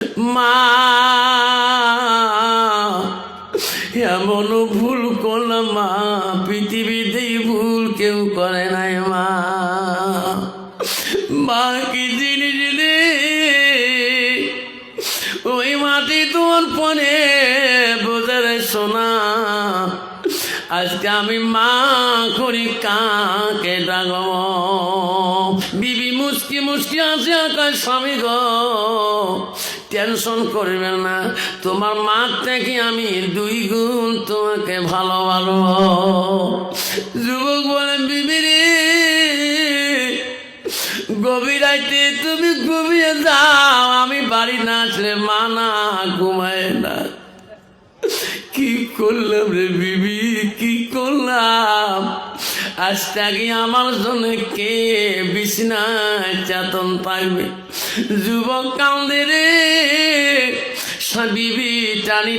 মা এমন ভুল করলাম মা, পৃথিবীতেই ভুল কেউ করে নাই মা। মা কি জিনিস রে, ওই মাটি তোমার পরে বোঝার সোনা। আজকে আমি মা করি কাকে ডাকব? বিবি মুস্কি মুস্কি আছে আকাশ স্বামী গো, টেনশন করবেন না, তোমার মা থেকে আমি 2 গুণ তোমাকে ভালোবাসবো। যুবক বলেন বিবি রে, গভীর রাইতে তুমি ঘুমিয়ে যাও, আমি বাড়ি না আসলে মা না ঘুমায় না। কি করলাম রে বিবি, কি করলাম? আজ থেকে আমার জন্য কে বিছনায় চেতন পাইবে? যুবক কান্দে রে, বিবি টানি